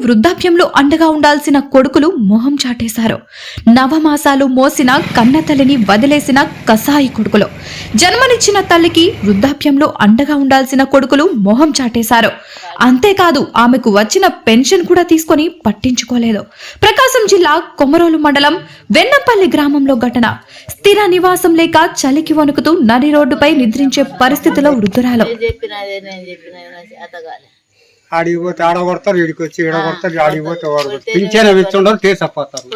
వృద్ధాప్యంలో అండగా ఉండాల్సిన కొడుకులు మొహం చాటేశారు. నవమాసాలు మోసిన కన్నతల్లిని వదిలేసిన కసాయి కొడుకులు. జన్మనిచ్చిన తల్లికి వృద్ధాప్యంలో అండగా ఉండాల్సిన కొడుకులు మొహం చాటేశారు. అంతేకాదు ఆమెకు వచ్చిన పెన్షన్ కూడా తీసుకొని పట్టించుకోలేదు. ప్రకాశం జిల్లా కొమరోలు మండలం వెన్నపల్లి గ్రామంలో ఘటన. స్థిర నివాసం లేక చలికి వణుకుతూ నడి రోడ్డుపై నిద్రించే పరిస్థితిలో వృద్ధురాలు. ఆడిపోతే ఆడ కొడతారు, ఇడికి వచ్చి ఈడ కొడతారు, ఆడిపోతే వాడు పింఛన్ ఇస్తుండరు తీసపోతారు.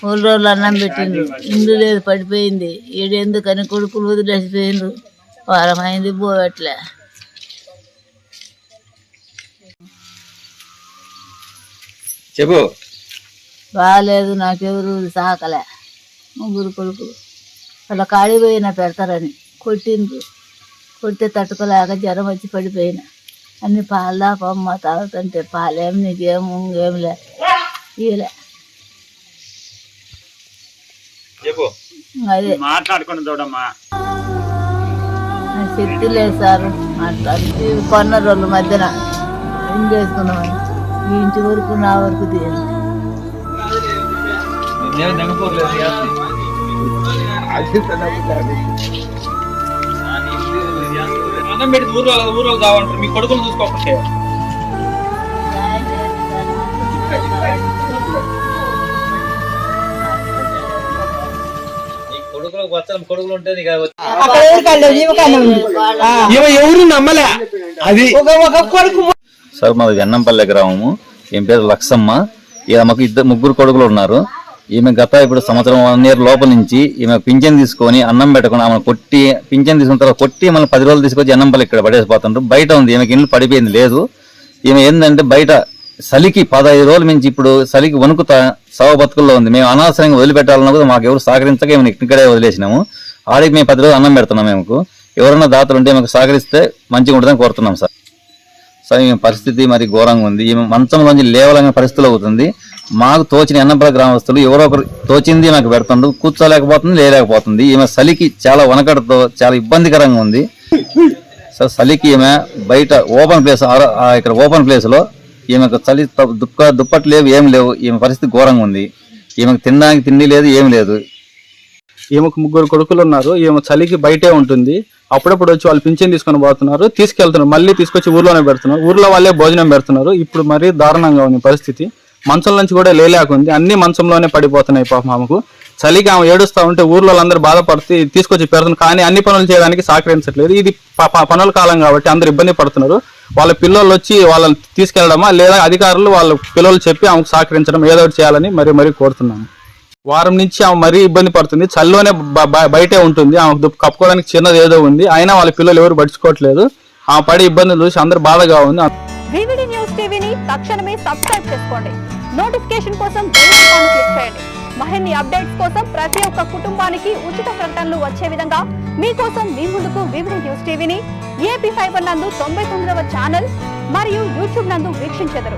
3 రోజులు అన్నం పెట్టిండ్రు, ఇందు లేదు పడిపోయింది. ఈడెందుకని కొడుకులు వదిలేసిపోయిండ్రు. వారం అయింది పోవట్లే. చెప్పు. బాగాలేదు, నాకెవరు సాకలే. 3 కొడుకులు అలా కాడిపోయినా పెడతారని కొట్టిండ్రు. కొడితే తట్టుకోలేక జ్వరం వచ్చి పడిపోయినా. అన్ని పాలు దాపమ్మ తాగుతుంటే పాలేం నీకేం లే ఇయలే. అదే మాట్లాడుకుని చూడమ్మా, శక్తి లేదు సార్. మాట్లాడి కొన్న రోజుల మధ్యన ఇంకేసుకున్నామని ఈ ఇంటి వరకు నా వరకు తీయాలి. అన్నం పెట్టి ఊరు కావాలంటారు. మీ కొడుకులు చూసుకోకుంటే కొడుకులు ఉంటే ఎవరు నమ్మలే. అది సార్ మాది వెన్నంపల్లె గ్రామము. ఈమె పేరు లక్సమ్మ. మాకు 3 కొడుకులు ఉన్నారు. ఈమె ఇప్పుడు సంవత్సరం 1 year లోపల నుంచి ఈమె పింఛన్ తీసుకొని అన్నం పెట్టుకుని ఆమె కొట్టి పింఛన్ తీసుకున్న తర్వాత కొట్టి మళ్ళీ 10 రోజులు తీసుకొచ్చి అన్నంపల్లి ఇక్కడ పడేసిపోతుంటారు. బయట ఉంది, ఈమెకి ఇల్లు పడిపోయింది లేదు. ఈమె ఏంటంటే బయట చలికి 15 రోజుల నుంచి ఇప్పుడు చలికి వణుకుతా సవ బతుకుల్లో ఉంది. మేము అనవసరంగా వదిలిపెట్టాలన్నా కూడా మాకు ఎవరు సహకరించక ఈమె ఇక్కడే వదిలేసినాము. ఆడికి మేము 10 రోజులు అన్నం పెడుతున్నాం. మేము ఎవరైనా దాతలు ఉంటే మాకు సహకరిస్తే మంచిగా ఉంటుందని కోరుతున్నాం సార్. సార్ ఈమె పరిస్థితి మరి ఘోరంగా ఉంది. ఈమె మంచంలోంచి లేవలనే పరిస్థితులు అవుతుంది. మాకు తోచిన ఎన్నపల్లి గ్రామస్తులు ఎవరో ఒకరు తోచింది మాకు పెడుతుండ్రు. కూర్చోలేకపోతుంది, లేలేకపోతుంది. ఈమె చలికి చాలా వనకడతో చాలా ఇబ్బందికరంగా ఉంది సార్. చలికి ఈమె బయట ఓపెన్ ప్లేస్, ఇక్కడ ఓపెన్ ప్లేస్ లో ఈమెకు చలి దుప్పట్లు లేవు, ఏం లేవు. ఈమె పరిస్థితి ఘోరంగా ఉంది. ఈమెకు తినడానికి తిండి లేదు, ఏం లేదు. ఈమెకు 3 కొడుకులు ఉన్నారు. ఈమె చలికి బయటే ఉంటుంది. అప్పుడప్పుడు వచ్చి వాళ్ళు పింఛన్ తీసుకొని పోతున్నారు, తీసుకెళ్తున్నారు, మళ్ళీ తీసుకొచ్చి ఊర్లోనే పెడుతున్నారు. ఊర్లో వాళ్ళే భోజనం పెడుతున్నారు. ఇప్పుడు మరీ దారుణంగా ఉంది పరిస్థితి. మంచం నుంచి కూడా లేలేకుంది. అన్ని మంచంలోనే పడిపోతున్నాయి పాపం. ఆమెకు చలికి ఆమె ఏడుస్తూ ఉంటే ఊర్లో వాళ్ళందరూ బాధపడుతూ తీసుకొచ్చి పెడుతున్నారు. కానీ అన్ని పనులు చేయడానికి సహకరించట్లేదు. ఇది పనుల కాలం కాబట్టి అందరూ ఇబ్బంది పడుతున్నారు. వాళ్ళ పిల్లలు వచ్చి వాళ్ళని తీసుకెళ్లడమా లేదా అధికారులు వాళ్ళ పిల్లలు చెప్పి ఆమెకు సహకరించడం ఏదో ఒకటి చేయాలని మరీ కోరుతున్నాము. వారం నుంచి ఆమె మరీ ఇబ్బంది పడుతుంది. చలిలోనే బయటే ఉంటుంది. ఆమె కప్పుకోవడానికి చిన్నది ఏదో ఉంది, అయినా వాళ్ళ పిల్లలు ఎవరు పడుచుకోవట్లేదు. ఆమె పడే ఇబ్బందులు చూసి అందరూ బాధగా ఉంది. వివిడి న్యూస్ టీవీని తక్షణమే సబ్స్క్రైబ్ చేసుకోండి. నోటిఫికేషన్ కోసం బెల్ ఐకాన్ క్లిక్ చేయండి. మరిన్ని అప్డేట్స్ కోసం ప్రతి ఒక్క కుటుంబానికి ఉచిత ప్రకటనలు వచ్చే విధంగా మీకోసం మీ ముందుకు వివిడి న్యూస్ టీవీని AP5 నందు 99వ ఛానల్ మరియు యూట్యూబ్ నందు వీక్షించెదరు.